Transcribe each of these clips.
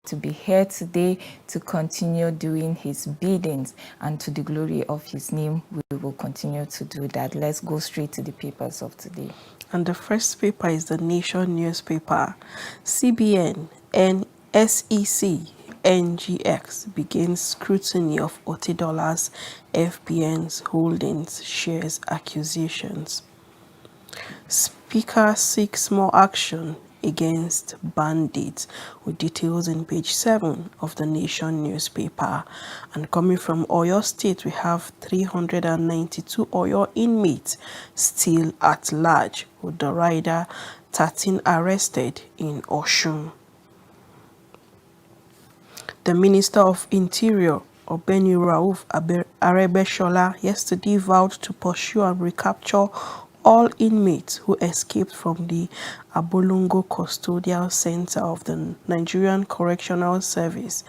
to be here today to continue doing his biddings, and to the glory of his name, we will continue to do that. Let's go straight to the papers of today. And the first paper is the Nation newspaper. CBN and SEC NGX begins scrutiny of Otidola's FBN's holdings shares accusations. Speaker seeks more action against bandits, with details in page 7 of the Nation newspaper. And coming from Oyo State, we have 392 Oyo inmates still at large, with the rider 13 arrested in Oshun. The Minister of Interior, Obeni Rauf Arebeshola, yesterday vowed to pursue and recapture all inmates who escaped from the Abolongo Custodial Center of the Nigerian Correctional Service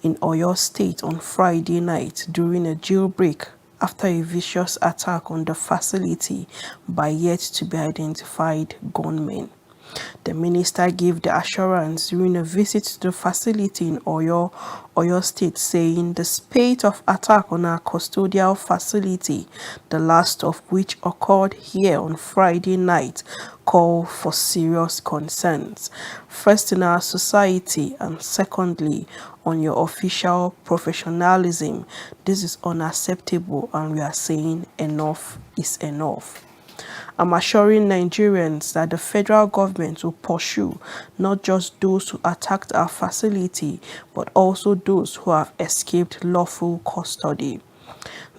in Oyo State on Friday night during a jailbreak after a vicious attack on the facility by yet-to-be-identified gunmen. The minister gave the assurance during a visit to the facility in Oyo State, saying the spate of attack on our custodial facility, the last of which occurred here on Friday night, call for serious concerns. First in our society, and secondly on your official professionalism. This is unacceptable, and we are saying enough is enough. I'm assuring Nigerians that the federal government will pursue not just those who attacked our facility, but also those who have escaped lawful custody.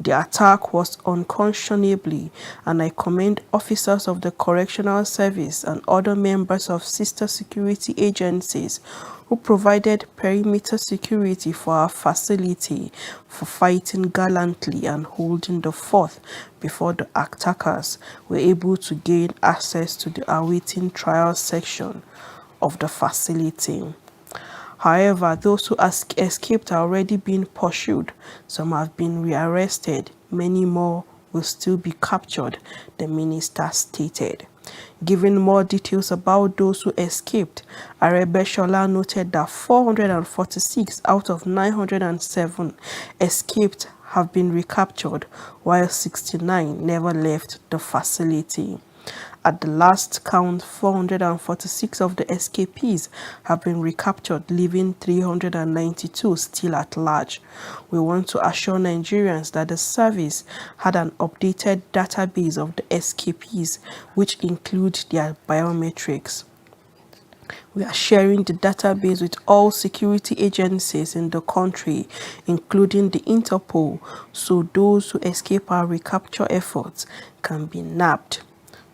The attack was unconscionably, and I commend officers of the Correctional Service and other members of sister security agencies who provided perimeter security for our facility for fighting gallantly and holding the fort before the attackers were able to gain access to the awaiting trial section of the facility. However, those who escaped are already being pursued. Some have been rearrested. Many more will still be captured, the minister stated. Giving more details about those who escaped, Arebeshola noted that 446 out of 907 escaped have been recaptured, while 69 never left the facility. At the last count, 446 of the escapees have been recaptured, leaving 392 still at large. We want to assure Nigerians that the service had an updated database of the escapees, which include their biometrics. We are sharing the database with all security agencies in the country, including the Interpol, so those who escape our recapture efforts can be nabbed.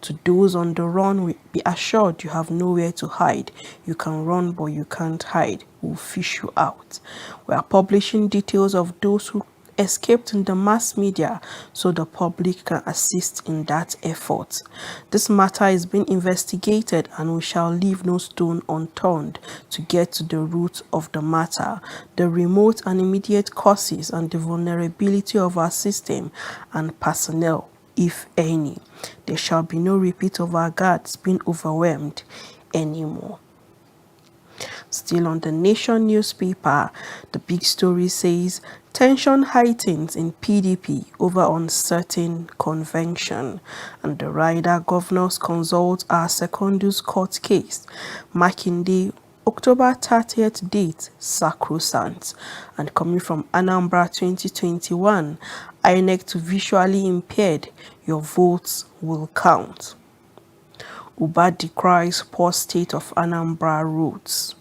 To those on the run, be assured you have nowhere to hide. You can run, but you can't hide. We'll fish you out. We are publishing details of those who escaped in the mass media so the public can assist in that effort. This matter is being investigated, and we shall leave no stone unturned to get to the root of the matter, the remote and immediate causes, and the vulnerability of our system and personnel, if any. There shall be no repeat of our guards being overwhelmed anymore. Still on the Nation newspaper, the big story says, tension heightens in PDP over uncertain convention, and the rider governors consult our Secondus court case. Makinde, October 30th date, sacrosanct. And coming from Anambra 2021, INEC to visually impaired, your votes will count. Uba decries poor state of Anambra roads.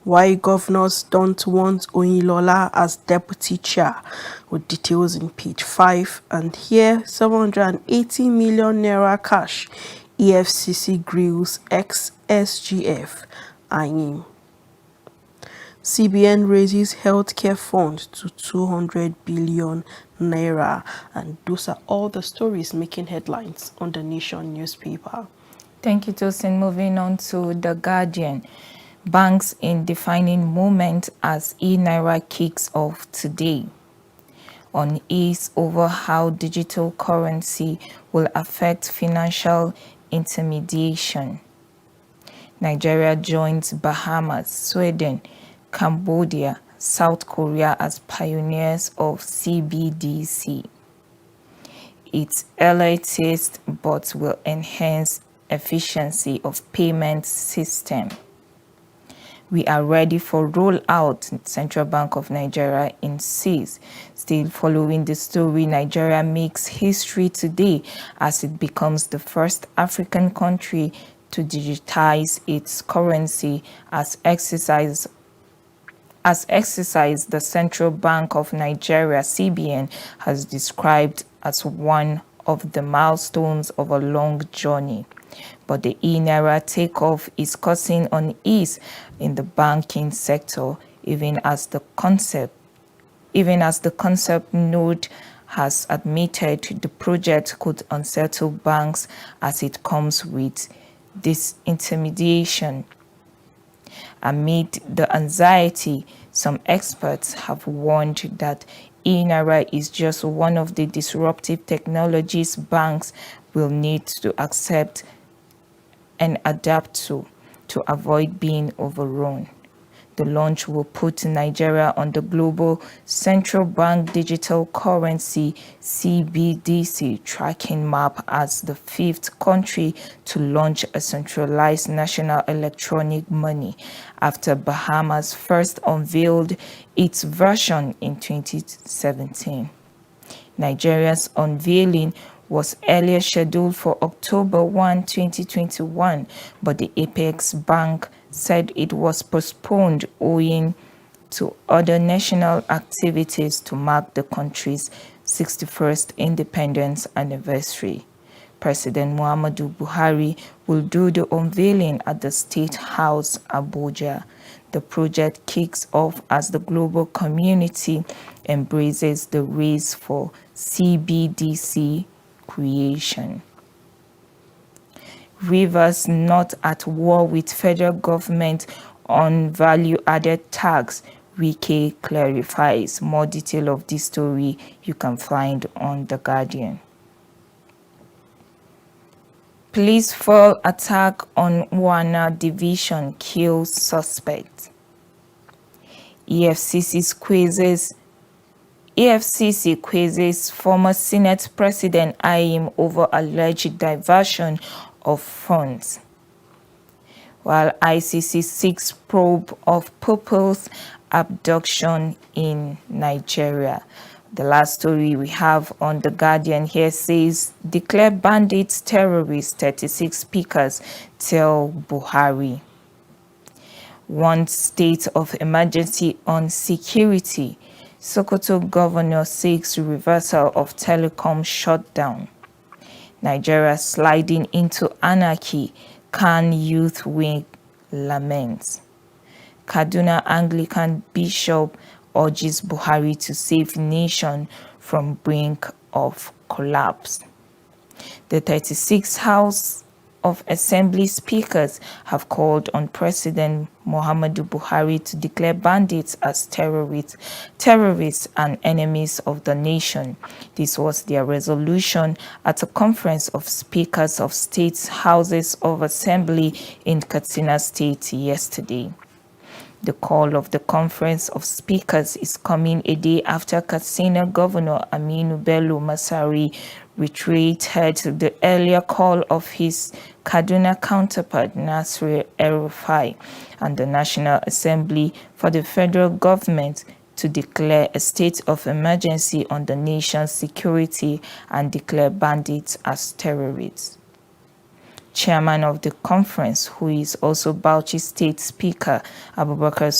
Why governors don't want Oyinlola as deputy chair, with details in page 5. And here, 780 million naira cash, EFCC grills ex-SGF, AIM. CBN raises healthcare fund to 200 billion naira. And those are all the stories making headlines on the Nation newspaper. Thank you, Tosin. Moving on to The Guardian. Banks in defining moment as e-Naira kicks off today. Unease over how digital currency will affect financial intermediation. Nigeria joins Bahamas, Sweden, Cambodia, South Korea as pioneers of CBDC. It's elitist but will enhance efficiency of payment system. We are ready for rollout, Central Bank of Nigeria insists. Still following the story, Nigeria makes history today as it becomes the first African country to digitize its currency as exercise the Central Bank of Nigeria, CBN, has described as one of the milestones of a long journey. But the e-Naira takeoff is causing unease in the banking sector, even as the concept node has admitted the project could unsettle banks as it comes with disintermediation. Amid the anxiety, some experts have warned that e-Naira is just one of the disruptive technologies banks will need to accept and adapt to avoid being overrun. The launch will put Nigeria on the global central bank digital currency CBDC tracking map as the fifth country to launch a centralized national electronic money after Bahamas first unveiled its version in 2017. Nigeria's unveiling was earlier scheduled for October 1, 2021, but the Apex Bank said it was postponed owing to other national activities to mark the country's 61st independence anniversary. President Muhammadu Buhari will do the unveiling at the State House, Abuja. The project kicks off as the global community embraces the race for CBDC creation. Rivers not at war with federal government on value-added tax, Wike clarifies. More detail of this story you can find on The Guardian. Police foil attack on Wana division kills suspect. EFCC quizzes former Senate President Ayim over alleged diversion of funds, while ICC seeks probe of pupils' abduction in Nigeria. The last story we have on The Guardian here says, declare bandits terrorists, 36 speakers tell Buhari. One state of emergency on security. Sokoto governor seeks reversal of telecom shutdown. Nigeria sliding into anarchy, Khan youth wing laments. Kaduna Anglican bishop urges Buhari to save nation from brink of collapse. The 36 House of Assembly speakers have called on President Muhammadu Buhari to declare bandits as terrorists and enemies of the nation. This was their resolution at a conference of speakers of state houses of assembly in Katsina State yesterday. The call of the Conference of Speakers is coming a day after Katsina Governor Aminu Bello Masari reiterated the earlier call of his Kaduna counterpart Nasir El-Rufai and the National Assembly for the federal government to declare a state of emergency on the nation's security and declare bandits as terrorists. Chairman of the conference, who is also Bauchi State Speaker Abubakar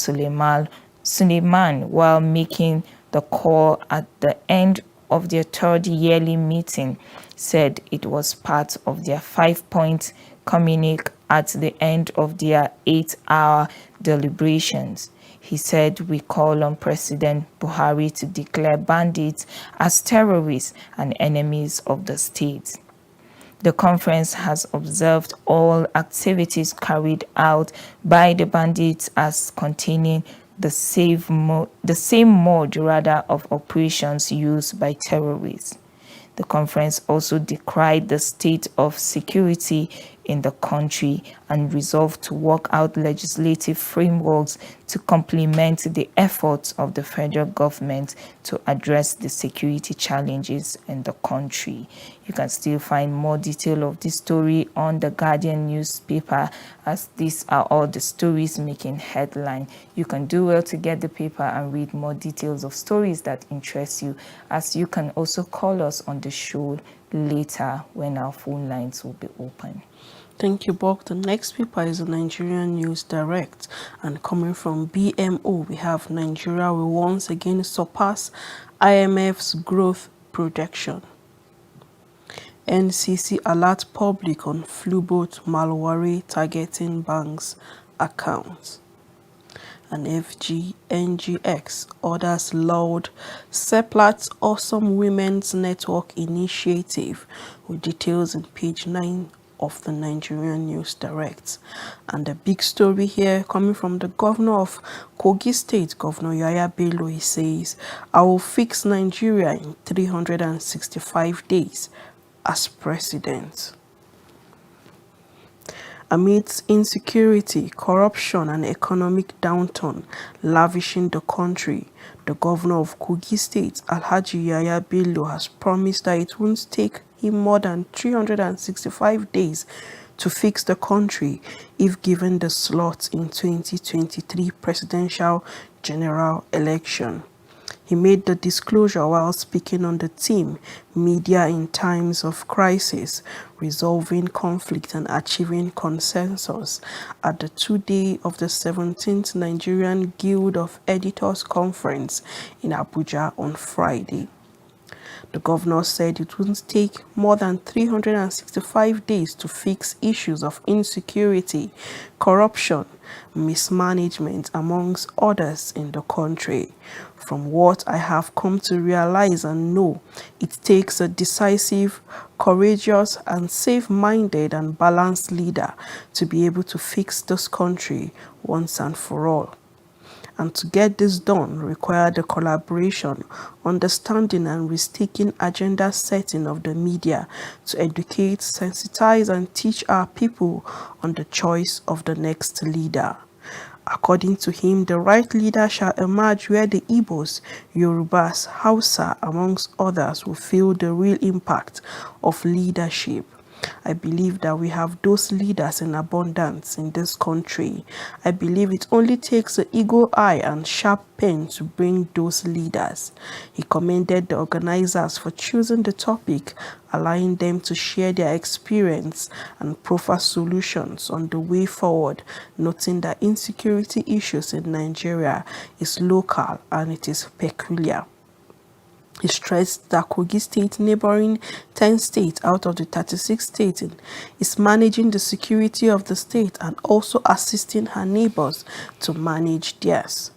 Suleiman, while making the call at the end of their third yearly meeting, said it was part of their 5-point communique at the end of their 8-hour deliberations. He said, we call on President Buhari to declare bandits as terrorists and enemies of the state. The conference has observed all activities carried out by the bandits as containing the same mode of operations used by terrorists. The conference also decried the state of security in the country and resolved to work out legislative frameworks to complement the efforts of the federal government to address the security challenges in the country. You can still find more detail of this story on the Guardian newspaper, as these are all the stories making headline. You can do well to get the paper and read more details of stories that interest you, as you can also call us on the show later when our phone lines will be open. Thank you, Bob. The next paper is the Nigerian News Direct, and coming from BMO, we have Nigeria will once again surpass IMF's growth projection. NCC alert public on flu-bot malware targeting banks' accounts. And FGNGX orders laud Seplat's Awesome Women's Network initiative, with details in page 9 of the Nigerian News Direct. And the big story here coming from the governor of Kogi State, Governor Yaya Bello, he says, "I will fix Nigeria in 365 days as president." Amidst insecurity, corruption and economic downturn lavishing the country, the governor of Kogi State, Alhaji Yaya Bello, has promised that it won't take him more than 365 days to fix the country if given the slot in 2023 presidential general election. He made the disclosure while speaking on the theme "Media in Times of Crisis, Resolving Conflict and Achieving Consensus" at the two-day of the 17th Nigerian Guild of Editors Conference in Abuja on Friday. The governor said it wouldn't take more than 365 days to fix issues of insecurity, corruption, mismanagement, amongst others in the country. "From what I have come to realize and know, it takes a decisive, courageous, and safe-minded and balanced leader to be able to fix this country once and for all. And to get this done required the collaboration, understanding, and risk-taking agenda setting of the media to educate, sensitize, and teach our people on the choice of the next leader. According to him, the right leader shall emerge where the Igbos, Yorubas, Hausa, amongst others, will feel the real impact of leadership. I believe that we have those leaders in abundance in this country. I believe it only takes an eagle eye and sharp pen to bring those leaders." He commended the organizers for choosing the topic, allowing them to share their experience and proffer solutions on the way forward, noting that insecurity issues in Nigeria is local and it is peculiar. He stressed that Kogi State, neighboring 10 states out of the 36 states, is managing the security of the state and also assisting her neighbors to manage theirs.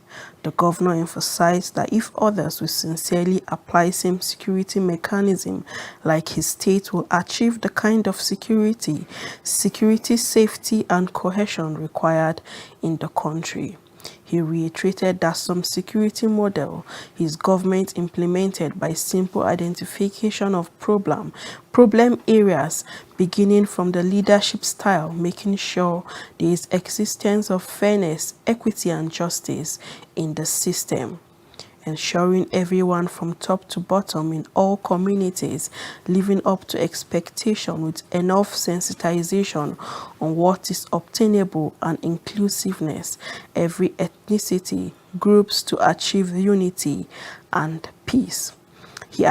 The governor emphasized that if others will sincerely apply same security mechanism like his state, will achieve the kind of security, safety, and cohesion required in the country. He reiterated that some security model his government implemented by simple identification of problem areas, beginning from the leadership style, making sure there is existence of fairness, equity, and justice in the system, ensuring everyone from top to bottom in all communities living up to expectation with enough sensitization on what is obtainable and inclusiveness, every ethnicity, groups to achieve unity and peace. He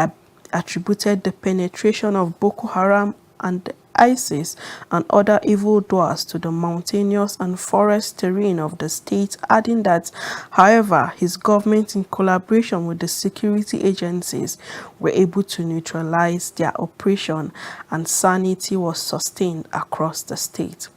attributed the penetration of Boko Haram and ISIS and other evildoers to the mountainous and forest terrain of the state, adding that, however, his government, in collaboration with the security agencies, were able to neutralize their operation and sanity was sustained across the state.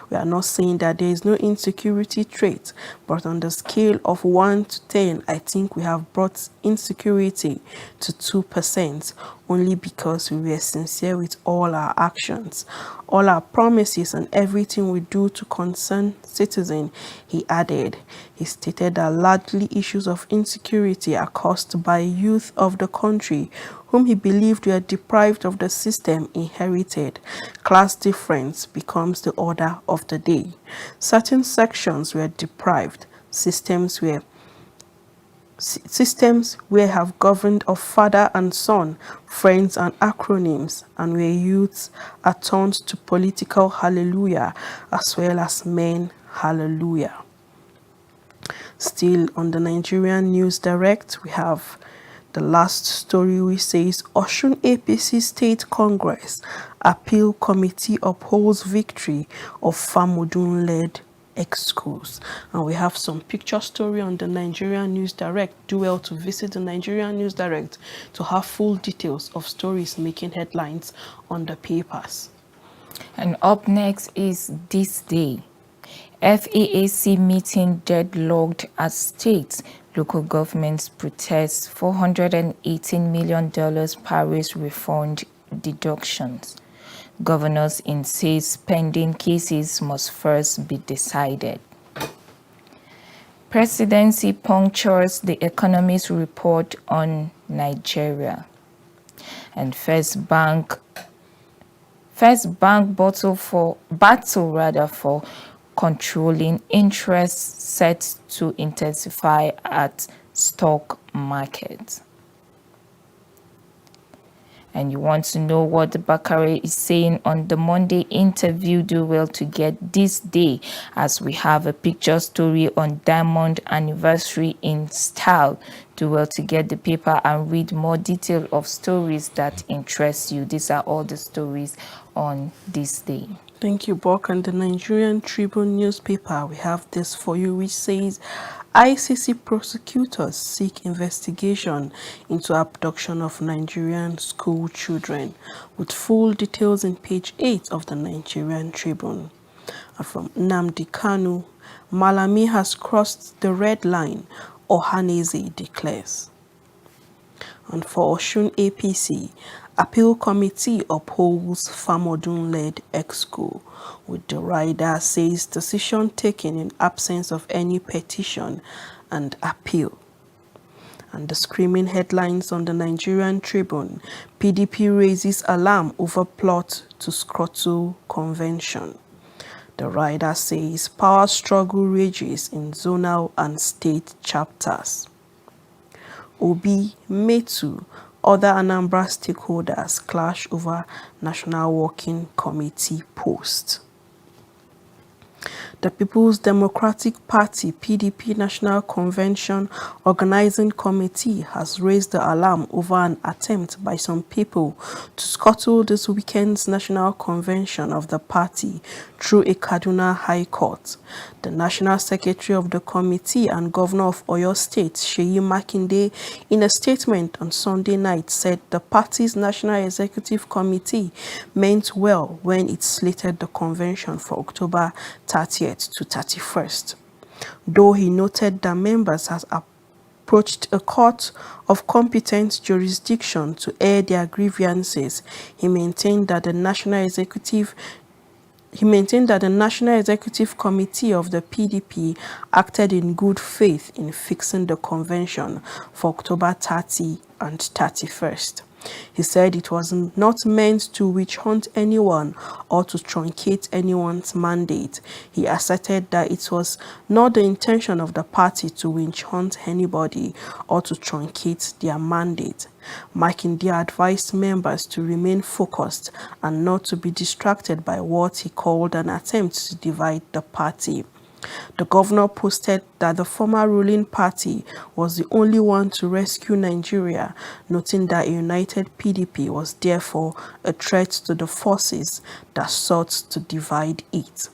We are not saying that there is no insecurity trait, but on the scale of 1 to 10, I think we have brought insecurity to 2%, only because we were sincere with all our actions, all our promises, and everything we do to concern citizens, he added. He stated that largely issues of insecurity are caused by youth of the country whom he believed were deprived of the system inherited. Class difference becomes the order of the day. Certain sections were deprived. Systems where have governed of father and son, friends and acronyms, and where youths are turned to political hallelujah as well as men hallelujah. Still on the Nigerian News Direct, we have the last story which says Osun APC State Congress Appeal Committee upholds victory of Famodun-led ex-schools. And we have some picture story on the Nigerian News Direct. Do well to visit the Nigerian News Direct to have full details of stories making headlines on the papers. And up next is This Day. FAAC meeting deadlocked as states, local governments protest $418 million Paris refund deductions. Governors insist pending cases must first be decided. Presidency punctures the Economist report on Nigeria. And First Bank battle for controlling interest set to intensify at stock market. And you want to know what Bakare is saying on the Monday interview, do well to get This Day, as we have a picture story on Diamond Anniversary in Style. Do well to get the paper and read more detail of stories that interest you. These are all the stories on This Day. Thank you, Bok. And the Nigerian Tribune newspaper, we have this for you, which says ICC prosecutors seek investigation into abduction of Nigerian school children, with full details in page 8 of the Nigerian Tribune. And from Nnamdi Kanu, Malami has crossed the red line, Ohaneze declares. And for Osun APC, Appeal Committee upholds Famodun-led ex-school, with the rider says decision taken in absence of any petition and appeal. And the screaming headlines on the Nigerian Tribune, PDP raises alarm over plot to scuttle convention. The rider says power struggle rages in zonal and state chapters. Obi, Metu, other Anambra stakeholders clash over National Working Committee post. The People's Democratic Party (PDP) National Convention Organizing Committee has raised the alarm over an attempt by some people to scuttle this weekend's National Convention of the party through a Kaduna High Court. The National Secretary of the committee and Governor of Oyo State, Seyi Makinde, in a statement on Sunday night said the party's National Executive Committee meant well when it slated the convention for October 30th to 31st. Though he noted that members has approached a court of competent jurisdiction to air their grievances, he maintained that the National Executive Committee of the PDP acted in good faith in fixing the convention for October 30 and 31st. He said it was not meant to witch hunt anyone or to truncate anyone's mandate. He asserted that it was not the intention of the party to witch hunt anybody or to truncate their mandate. Makinde advised members to remain focused and not to be distracted by what he called an attempt to divide the party. The governor posted that the former ruling party was the only one to rescue Nigeria, noting that a united PDP was therefore a threat to the forces that sought to divide it.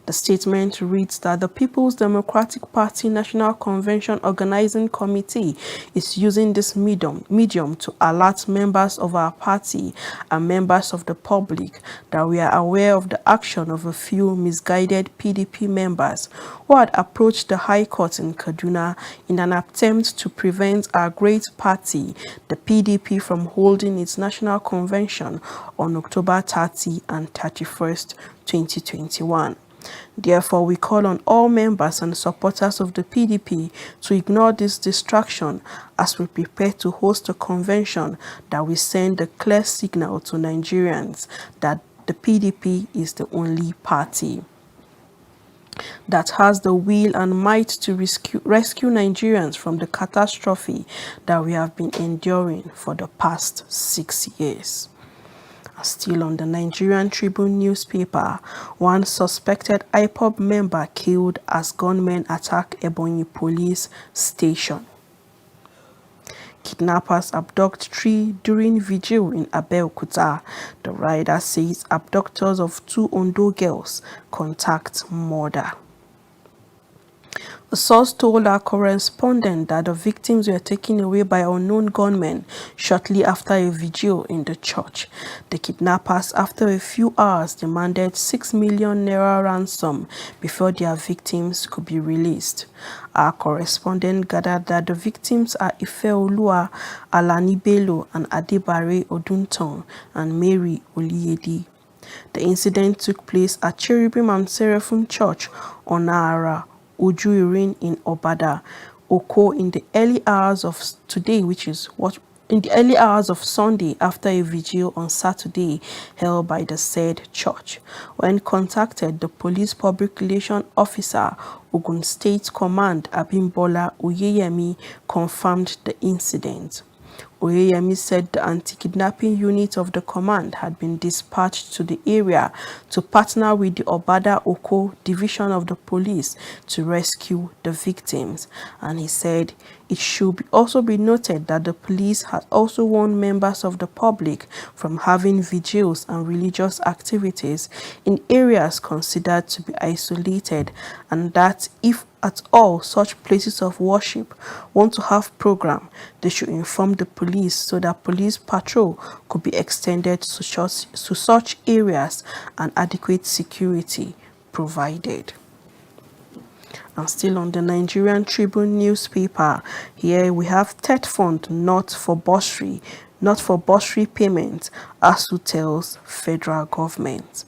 The statement reads that the People's Democratic Party National Convention Organizing Committee is using this medium to alert members of our party and members of the public that we are aware of the action of a few misguided PDP members who had approached the High Court in Kaduna in an attempt to prevent our great party, the PDP, from holding its national convention on October 30 and 31st, 2021. Therefore, we call on all members and supporters of the PDP to ignore this distraction as we prepare to host a convention that will send a clear signal to Nigerians that the PDP is the only party that has the will and might to rescue Nigerians from the catastrophe that we have been enduring for the past 6 years. Still on the Nigerian Tribune newspaper, one suspected IPOB member killed as gunmen attack Ebonyi police station. Kidnappers abduct 3 during vigil in Abeokuta. The rider says abductors of 2 Ondo girls contact murder. A source told our correspondent that the victims were taken away by unknown gunmen shortly after a vigil in the church. The kidnappers, after a few hours, demanded 6 million naira ransom before their victims could be released. Our correspondent gathered that the victims are Ifeoluwa Alani Bello and Adebare Odunton and Mary Oliyede. The incident took place at Cherubim and Seraphim Church on Nara Ojuirin in Obada, Oko, in the early hours of today, in the early hours of Sunday after a vigil on Saturday held by the said church. When contacted, the police public relation officer, Ogun State Command Abimbola Oyeyemi, confirmed the incident. Oyeyemi said the anti-kidnapping unit of the command had been dispatched to the area to partner with the Obada Oko division of the police to rescue the victims. And he said it should also be noted that the police had also warned members of the public from having vigils and religious activities in areas considered to be isolated, and that if at all such places of worship want to have program, they should inform the police so that police patrol could be extended to such areas and adequate security provided. And still on the Nigerian Tribune newspaper, here we have TET fund not for bursary payment, ASU tells federal government.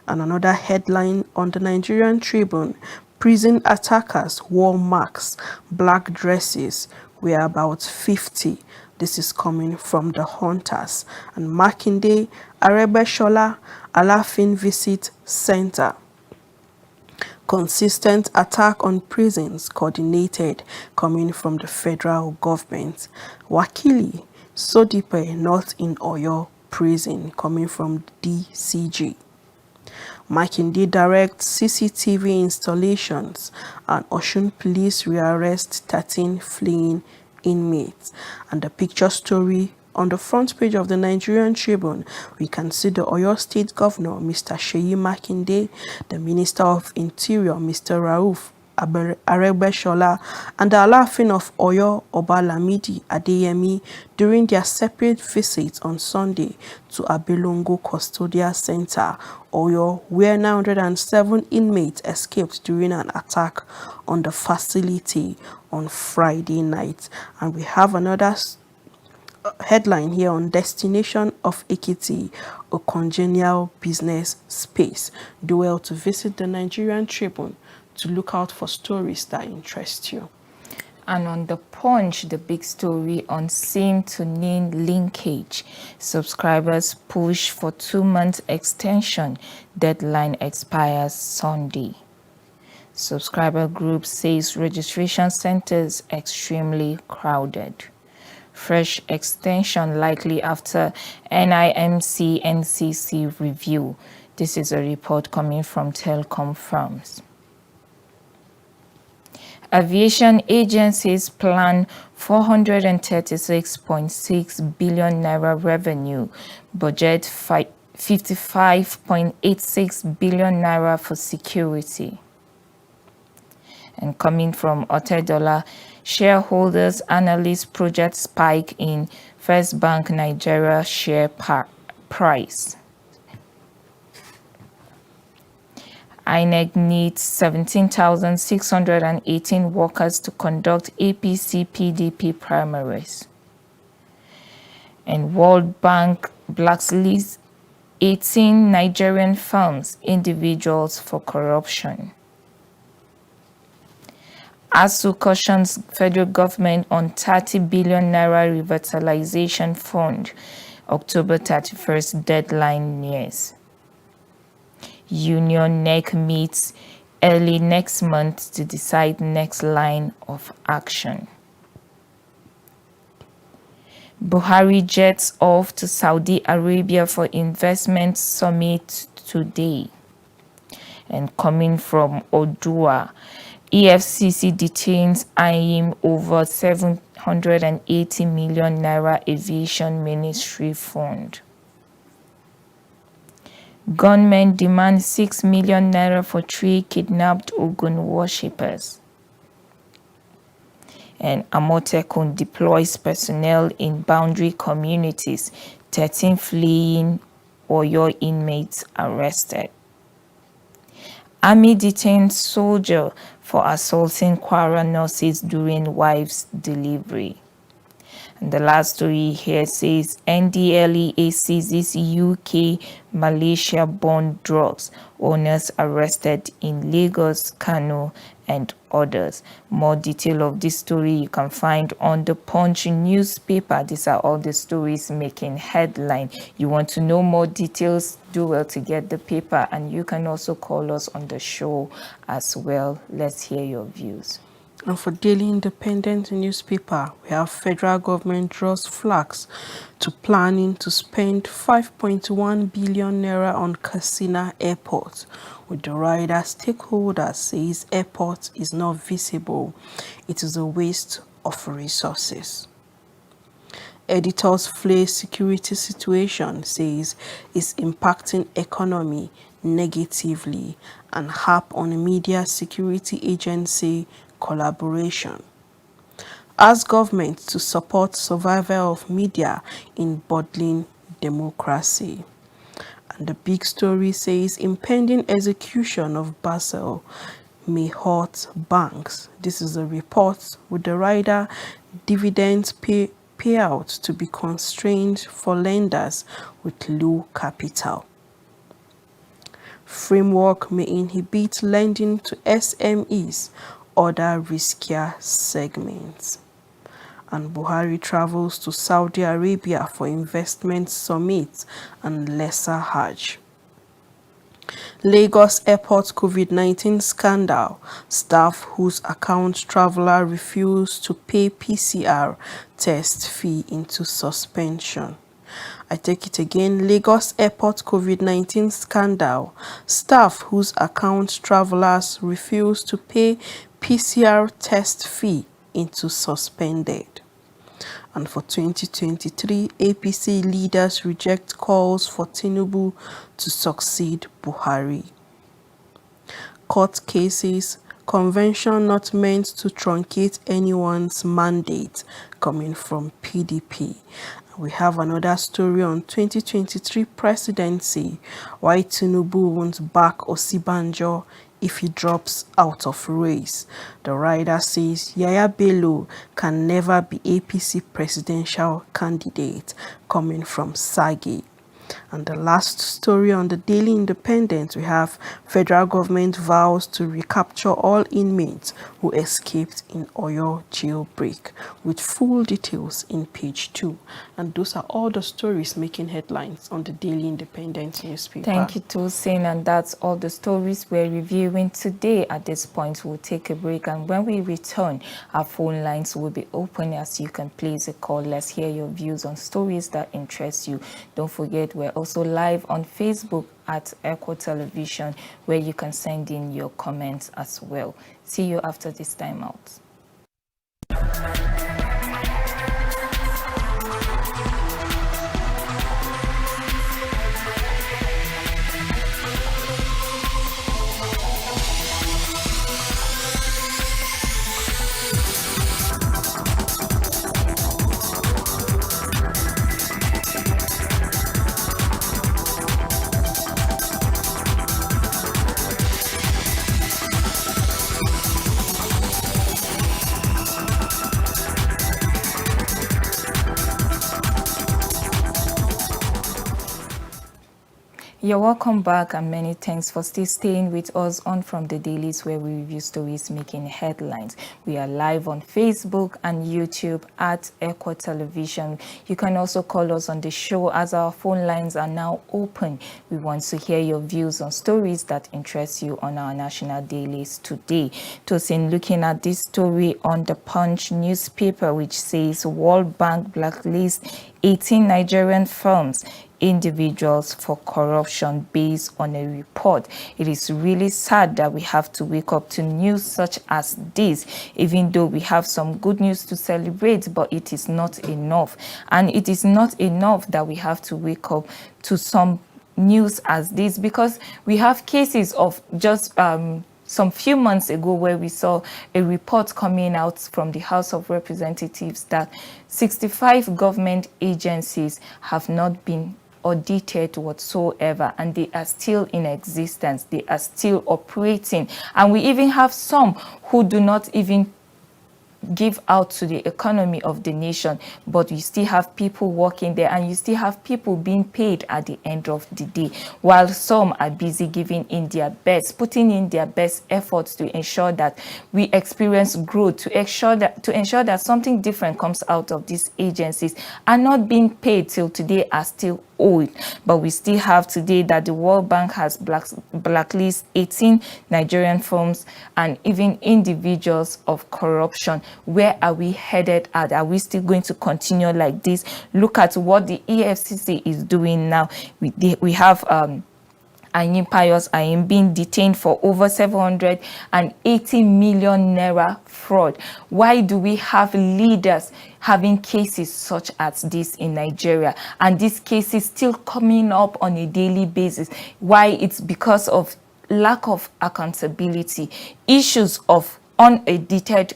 And another headline on the Nigerian Tribune, prison attackers wore masks, black dresses, were about 50. This is coming from the hunters. And Makinde, Arebeshola, Alafin Visit Center. Consistent attack on prisons coordinated, coming from the federal government. Wakili, Sodipe not in Oyo prison, coming from DCG. Makinde directs CCTV installations, and Osun police rearrest 13 fleeing inmates. And the picture story on the front page of the Nigerian Tribune, we can see the Oyo State Governor, Mr. Seyi Makinde, the Minister of Interior, Mr. Rauf Aregbesola, and the Alaafin of Oyo, Oba Lamidi Adeyemi, during their separate visits on Sunday to Abelongo Custodial Center, Oyo, where 907 inmates escaped during an attack on the facility on Friday night. And we have another headline here on Destination of Ekiti, a congenial business space. Do well to visit the Nigerian Tribune to look out for stories that interest you. And on the Punch, the big story on SIM to NIN linkage. Subscribers push for 2-month extension. Deadline expires Sunday. Subscriber group says registration centers extremely crowded. Fresh extension likely after NIMC NCC review. This is a report coming from Telecom Firms. Aviation agencies plan 436.6 billion naira revenue, budget 55.86 billion naira for security. And coming from Otedola, shareholders analyst project spike in First Bank Nigeria share price. INEC needs 17,618 workers to conduct APC-PDP primaries. And World Bank blacklists 18 Nigerian firms, individuals for corruption. ASU cautions federal government on 30 billion naira revitalization fund. October 31st deadline nears. Union NEC meets early next month to decide next line of action. Buhari jets off to Saudi Arabia for investment summit today. And coming from Odua, EFCC detains IM over 780 million naira aviation ministry fund. Gunmen demand 6 million naira for 3 kidnapped Ogun worshippers. And Amotekun deploys personnel in boundary communities, 13 fleeing Oyo inmates arrested. Army detains soldier for assaulting Kwara nurses during wife's delivery. And the last story here says NDLEA seizes UK Malaysia-born drugs. Owners arrested in Lagos, Kano, and others. More detail of this story you can find on the Punch newspaper. These are all the stories making headline. You want to know more details, do well to get the paper, and you can also call us on the show as well. Let's hear your views. And for Daily Independent newspaper, we have federal government draws flags to planning to spend 5.1 billion naira on Katsina Airport, with the rider stakeholder says airport is not visible. It is a waste of resources. Editors flay security situation says is impacting economy negatively and harp on media security agency collaboration. Ask government to support survival of media in bottling democracy. And the big story says impending execution of Basel may hurt banks. This is a report with the rider dividends payout to be constrained for lenders with low capital. Framework may inhibit lending to SMEs, other riskier segments. And Buhari travels to Saudi Arabia for investment summit and lesser Hajj. Lagos Airport COVID-19 scandal. Staff whose account traveler refused to pay PCR test fee into suspension. I take it again. Lagos Airport COVID-19 scandal. Staff whose account travelers refused to pay PCR test fee into suspended. And for 2023, APC leaders reject calls for Tinubu to succeed Buhari. Court cases, convention not meant to truncate anyone's mandate, coming from PDP. We have another story on 2023 presidency, why Tinubu won't back Osibanjo if he drops out of race. The rider says Yaya Bello can never be APC presidential candidate, coming from Sagi. And the last story on the Daily Independent, we have federal government vows to recapture all inmates who escaped in Oyo jailbreak, with full details in page 2. And those are all the stories making headlines on the Daily Independent newspaper. Thank you, Tosin, and that's all the stories we're reviewing today. At this point, we'll take a break, and when we return, our phone lines will be open as you can place a call. Let's hear your views on stories that interest you. Don't forget, we're also live on Facebook at ECWA Television, where you can send in your comments as well. See you after this time out. You're welcome back, and many thanks for still staying with us on From the Dailies, where we review stories making headlines. We are live on Facebook and YouTube at ECWA Television. You can also call us on the show, as our phone lines are now open. We want to hear your views on stories that interest you on our national dailies today. Tosin, looking at this story on the Punch newspaper, which says World Bank blacklists 18 Nigerian firms, individuals for corruption based on a report. It is really sad that we have to wake up to news such as this, even though we have some good news to celebrate, but it is not enough. And it is not enough that we have to wake up to some news as this, because we have cases of just some few months ago where we saw a report coming out from the House of Representatives that 65 government agencies have not been audited whatsoever, and they are still in existence, they are still operating, and we even have some who do not even give out to the economy of the nation, but you still have people working there, and you still have people being paid at the end of the day, while some are busy giving in their best, putting in their best efforts to ensure that we experience growth, to ensure that something different comes out of these agencies, are not being paid till today, are still owed. But we still have today that the World Bank has blacklisted 18 Nigerian firms and even individuals of corruption. Where are we headed at? Are we still going to continue like this? Look at what the EFCC is doing now. We have Ayim Pius Ayim being detained for over 780 million naira fraud. Why do we have leaders having cases such as this in Nigeria, and these cases still coming up on a daily basis? Why? It's because of lack of accountability, issues of audited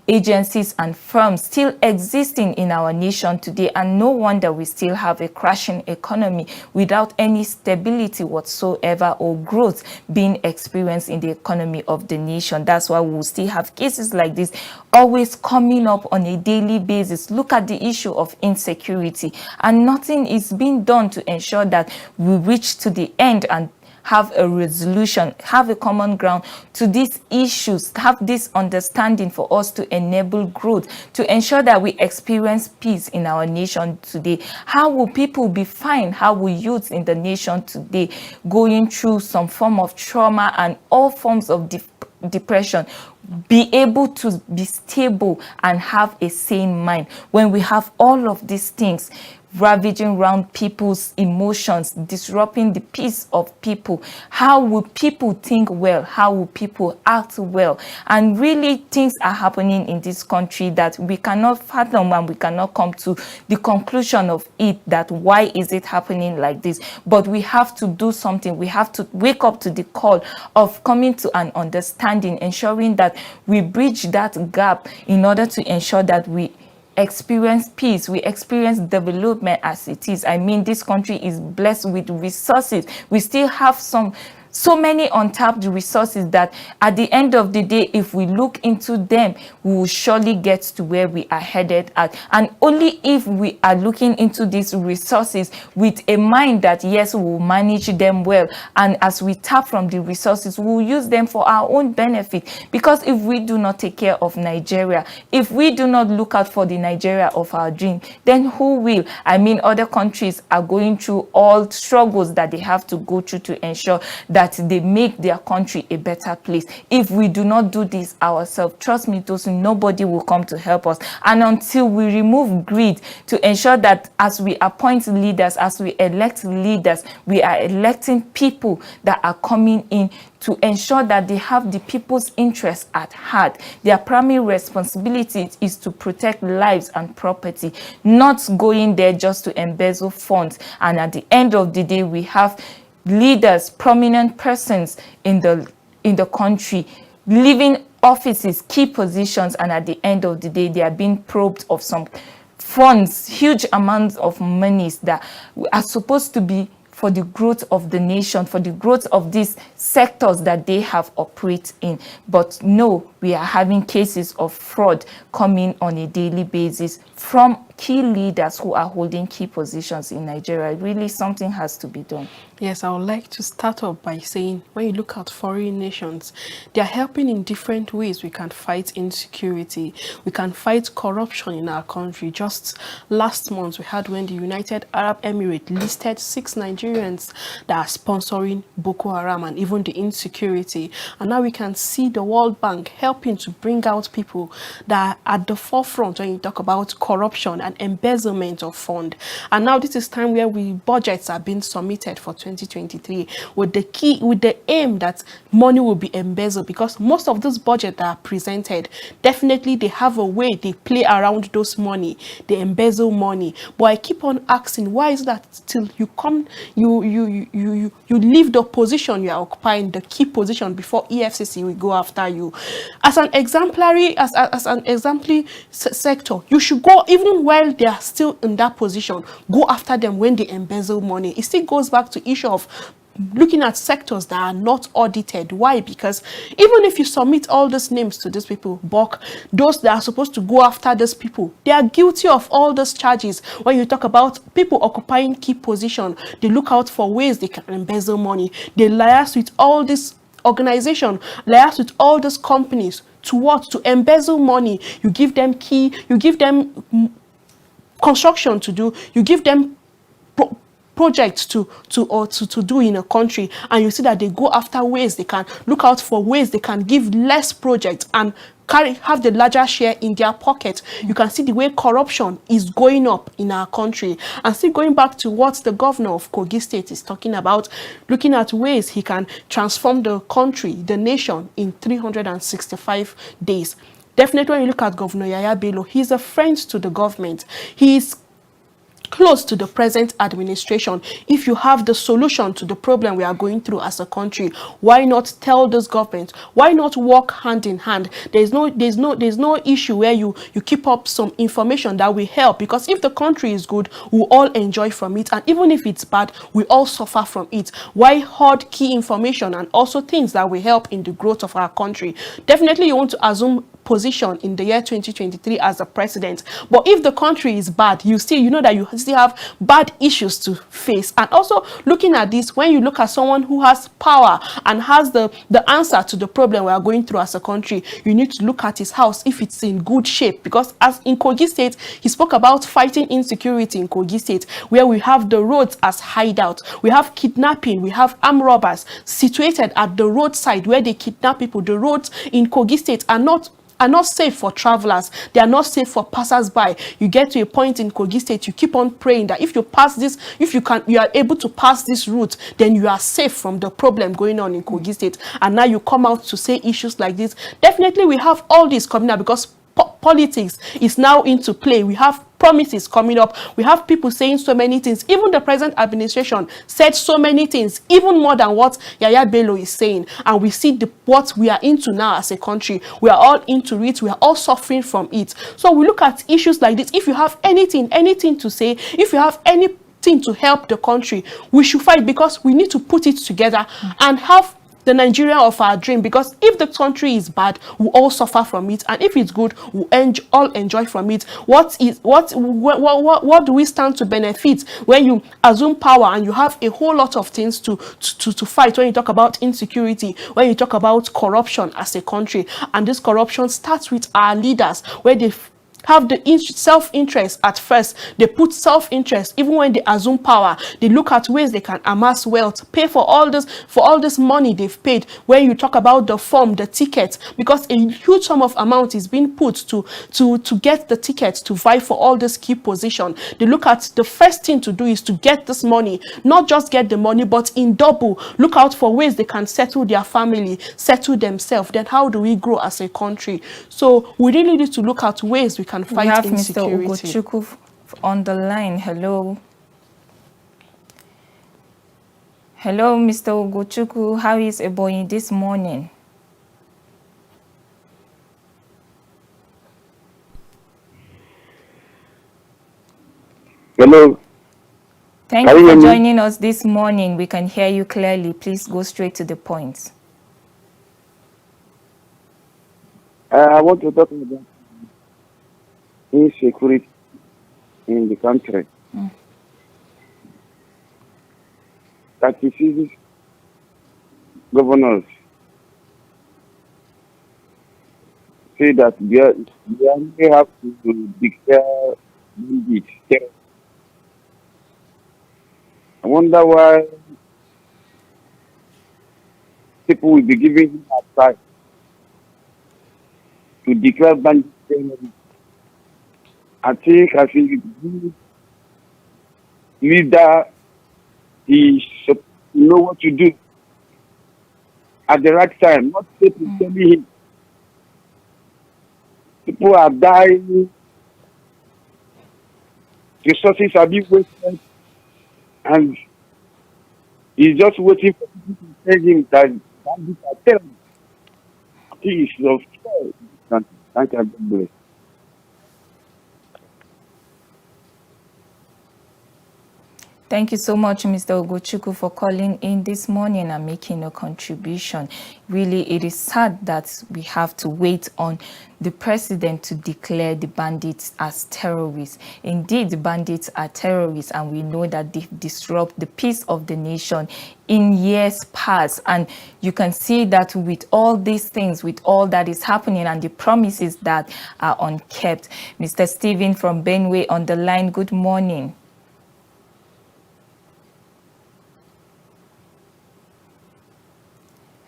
agencies and firms still existing in our nation today, and no wonder we still have a crashing economy without any stability whatsoever or growth being experienced in the economy of the nation. That's why we'll still have cases like this always coming up on a daily basis. Look at the issue of insecurity, and nothing is being done to ensure that we reach to the end and have a resolution, have a common ground to these issues, have this understanding for us to enable growth, to ensure that we experience peace in our nation today. How will people be fine? How will youth in the nation today, going through some form of trauma and all forms of depression, be able to be stable and have a sane mind when we have all of these things ravaging around people's emotions, disrupting the peace of people? How will people think well? How will people act well? And really, things are happening in this country that we cannot fathom, and we cannot come to the conclusion of it, that why is it happening like this? But we have to do something. We have to wake up to the call of coming to an understanding, ensuring that we bridge that gap in order to ensure that we experience peace, we experience development as it is. I mean, this country is blessed with resources. We still have so many untapped resources that at the end of the day, if we look into them, we will surely get to where we are headed at. And only if we are looking into these resources with a mind that, yes, we will manage them well, and as we tap from the resources, we will use them for our own benefit. Because if we do not take care of Nigeria, if we do not look out for the Nigeria of our dream, then who will? I mean, other countries are going through all struggles that they have to go through to ensure that they make their country a better place. If we do not do this ourselves, trust me, nobody will come to help us. And until we remove greed, to ensure that as we appoint leaders, as we elect leaders, we are electing people that are coming in to ensure that they have the people's interests at heart. Their primary responsibility is to protect lives and property, not going there just to embezzle funds. And at the end of the day, we have leaders, prominent persons in the country, leaving offices, key positions, and at the end of the day, they are being probed of some funds, huge amounts of monies that are supposed to be for the growth of the nation, for the growth of these sectors that they have operate in. But no, we are having cases of fraud coming on a daily basis from key leaders who are holding key positions in Nigeria. Really, something has to be done. Yes, I would like to start off by saying when you look at foreign nations, they are helping in different ways. We can fight insecurity, we can fight corruption in our country. Just last month, we had when the United Arab Emirates listed 6 Nigerians that are sponsoring Boko Haram and even the insecurity. And now we can see the World Bank helping to bring out people that are at the forefront when you talk about corruption and embezzlement of fund. And now this is time where budgets are being submitted for 2023 with the aim that money will be embezzled, because most of those budgets that are presented, definitely they have a way they play around those money, they embezzle money. But I keep on asking, why is that till you come, you leave the position you are occupying, the key position, before EFCC will go after you? As an exemplary sector, you should go, even while they are still in that position, go after them when they embezzle money. It still goes back to issue of looking at sectors that are not audited. Why? Because even if you submit all these names to these people, but those that are supposed to go after these people, they are guilty of all those charges. When you talk about people occupying key position, they look out for ways they can embezzle money. They liaise with all this organization, liaise with all these companies to what? To embezzle money. You give them key, you give them construction to do, you give them projects to do in a country, and you see that they go after ways they can look out for ways they can give less projects and have the larger share in their pocket. You can see the way corruption is going up in our country. And still going back to what the governor of Kogi State is talking about, looking at ways he can transform the country, the nation, in 365 days. Definitely, when you look at Governor Yaya Bello, he's a friend to the government. He's close to the present administration. If you have the solution to the problem we are going through as a country, why not tell this government? Why not work hand in hand? There's no issue where you keep up some information that will help, because if the country is good, we all enjoy from it, and even if it's bad, we all suffer from it. Why hoard key information and also things that will help in the growth of our country? Definitely you want to assume position in the year 2023 as a president, but if the country is bad, you know that you still have bad issues to face. And also looking at this, when you look at someone who has power and has the answer to the problem we are going through as a country, you need to look at his house if it's in good shape. Because as in Kogi State, he spoke about fighting insecurity in Kogi State, where we have the roads as hideout, we have kidnapping, we have armed robbers situated at the roadside where they kidnap people. The roads in Kogi State are not safe for travelers. They are not safe for passers-by. You get to a point in Kogi State, you keep on praying that if you pass this, you are able to pass this route, then you are safe from the problem going on in Kogi State. And now you come out to say issues like this. Definitely we have all this coming up because politics is now into play. We have promises coming up. We have people saying so many things. Even the present administration said so many things, even more than what Yaya Bello is saying. And we see what we are into now as a country. We are all into it. We are all suffering from it. So we look at issues like this. If you have anything to say, if you have anything to help the country, we should fight, because we need to put it together and have the Nigeria of our dream. Because if the country is bad, we all suffer from it, and if it's good, we all enjoy from it. What do we stand to benefit when you assume power and you have a whole lot of things to fight? When you talk about insecurity, when you talk about corruption as a country, and this corruption starts with our leaders, where they have the self-interest at first. They put self-interest even when they assume power. They look at ways they can amass wealth, pay for all this money they've paid. When you talk about the form, the ticket, because a huge sum of amount is being put to get the ticket to vie for all this key position. They look at the first thing to do is to get this money, not just get the money, but in double. Look out for ways they can settle their family, settle themselves. Then how do we grow as a country? So we really need to look at ways we can fight we have insecurity. Mr. Ugochukwu on the line. Hello. Hello, Mr. Ugochukwu. How is Ebonyi this morning? Hello. Thank you for joining us this morning. We can hear you clearly. Please go straight to the point. I want to talk about insecurity. in the country. 36 governors say that they only have to declare bandits. I wonder why people will be giving him advice to declare bandits. I think as a good leader, he should know what to do at the right time, not people telling him. People are dying, resources are being wasted, and he's just waiting for people to tell him that bandits are terrible. He is of course. Thank you, God bless. Thank you so much, Mr. Ogochukwu, for calling in this morning and making a contribution. Really, it is sad that we have to wait on the president to declare the bandits as terrorists. Indeed, the bandits are terrorists, and we know that they disrupt the peace of the nation in years past. And you can see that with all these things, with all that is happening and the promises that are unkept. Mr. Stephen from Benway on the line, good morning.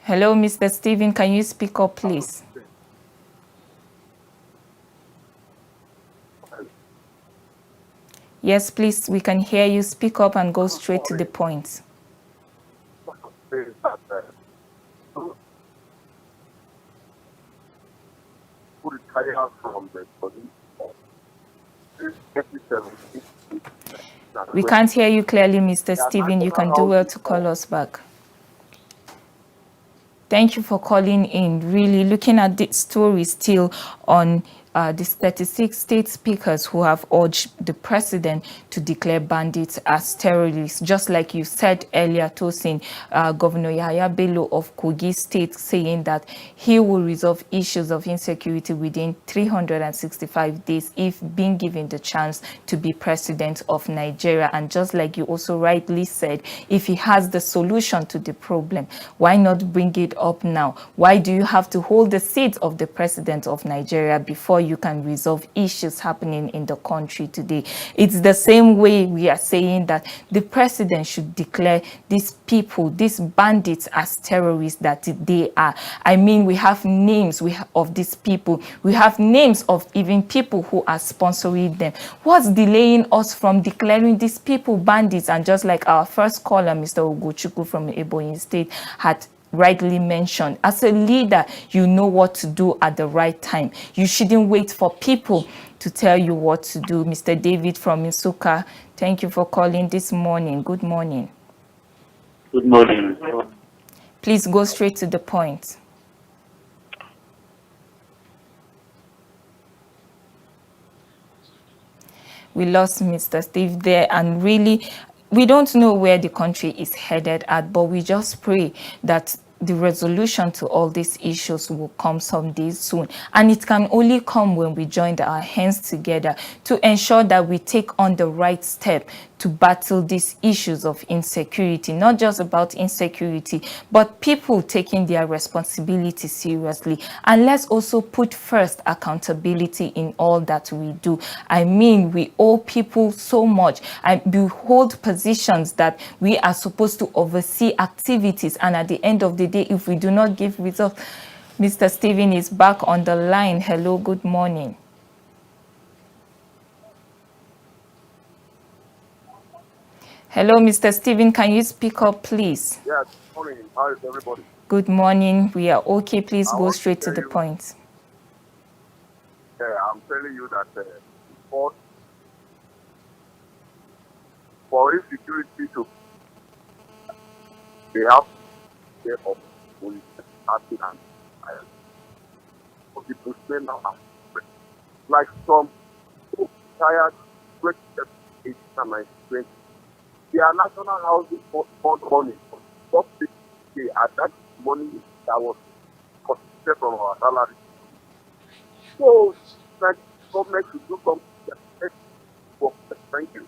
Hello, Mr. Stephen, can you speak up, please? Yes, please, we can hear you. Speak up and go straight to the point. We can't hear you clearly, Mr. Stephen. You can do well to call us back. Thank you for calling in. Really looking at the story still on these 36 state speakers who have urged the president to declare bandits as terrorists. Just like you said earlier, Tosin, Governor Yahaya Bello of Kogi State saying that he will resolve issues of insecurity within 365 days if being given the chance to be president of Nigeria. And just like you also rightly said, if he has the solution to the problem, why not bring it up now? Why do you have to hold the seat of the president of Nigeria before you can resolve issues happening in the country today? It's the same way we are saying that the president should declare these people, these bandits, as terrorists that they are. I mean, we have names of these people. We have names of even people who are sponsoring them. What's delaying us from declaring these people bandits? And just like our first caller, Mr. Ogochukwu from Ebonyi State, had rightly mentioned, as a leader, you know what to do at the right time. You shouldn't wait for people to tell you what to do. Mr. David from Isuka, thank you for calling this morning. Good morning. Good morning. Please go straight to the point. We lost Mr. Steve there, and really, we don't know where the country is headed at, but we just pray that the resolution to all these issues will come someday soon. And it can only come when we join our hands together to ensure that we take on the right step to battle these issues of insecurity. Not just about insecurity, but people taking their responsibility seriously. And let's also put first accountability in all that we do. I mean, we owe people so much, and we hold positions that we are supposed to oversee activities, and at the end of the day, if we do not give results. Mr. Stephen is back on the line. Hello, good morning. Hello, Mr. Stephen, can you speak up, please? Yeah, good morning. How is everybody? Good morning. We are okay. Please go straight to the point. Yeah, I'm telling you that for insecurity to, they have to get up police acting and people say now, like some tired 20 and 20. Their national housing fund money, what they at that money that was considered from our salary. So, that government should do something for Thank you.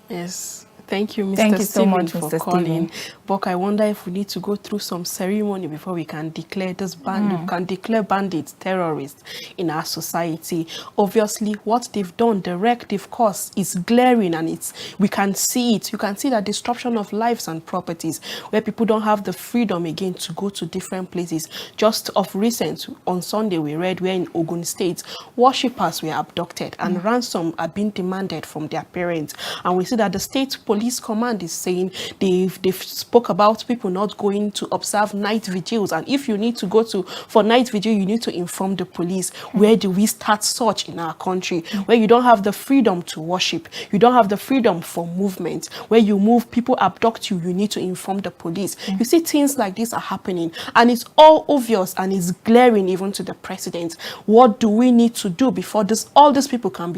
Yes. Thank you, Mr. Thank you so Stephen, much, for Mr. calling. Stephen. But I wonder if we need to go through some ceremony before we can declare this we can declare bandits terrorists in our society. Obviously, what they've done, the wreck they've caused, is glaring, and we can see it. You can see that disruption of lives and properties, where people don't have the freedom again to go to different places. Just of recent, on Sunday, we read where in Ogun State, worshippers were abducted and ransom are being demanded from their parents. And we see that the state police command is saying they've spoke about people not going to observe night vigils, and if you need to go for night vigil, you need to inform the police. Where do we start such in our country, where you don't have the freedom to worship, you don't have the freedom for movement, where you move, people abduct you, you need to inform the police. You see things like this are happening, and it's all obvious and it's glaring even to the president. What do we need to do before all these people can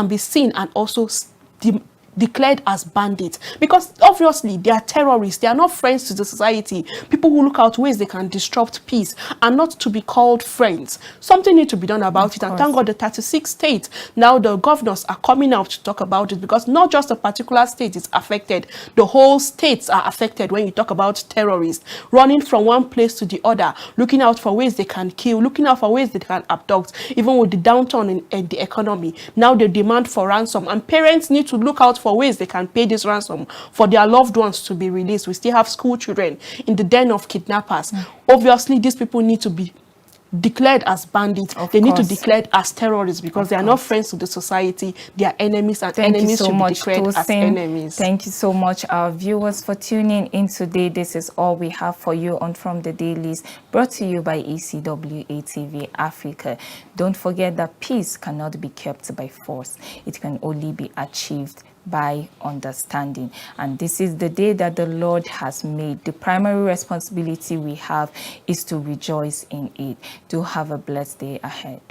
be seen and also declared as bandits? Because obviously they are terrorists, they are not friends to the society, people who look out ways they can disrupt peace, and not to be called friends. Something needs to be done about it, and thank God the 36 states, now the governors are coming out to talk about it, because not just a particular state is affected, the whole states are affected when you talk about terrorists running from one place to the other, looking out for ways they can kill, looking out for ways they can abduct. Even with the downturn in the economy, now they demand for ransom, and parents need to look out for ways they can pay this ransom for their loved ones to be released. We still have school children in the den of kidnappers. Obviously, these people need to be declared as bandits. They need to be declared as terrorists, because they are not friends to the society. They are enemies, and enemies should be declared as enemies. Thank you so much, our viewers, for tuning in today. This is all we have for you on From the Dailies, brought to you by ECWA TV Africa. Don't forget that peace cannot be kept by force. It can only be achieved by understanding. And this is the day that the Lord has made. The primary responsibility we have is to rejoice in it. Do have a blessed day ahead.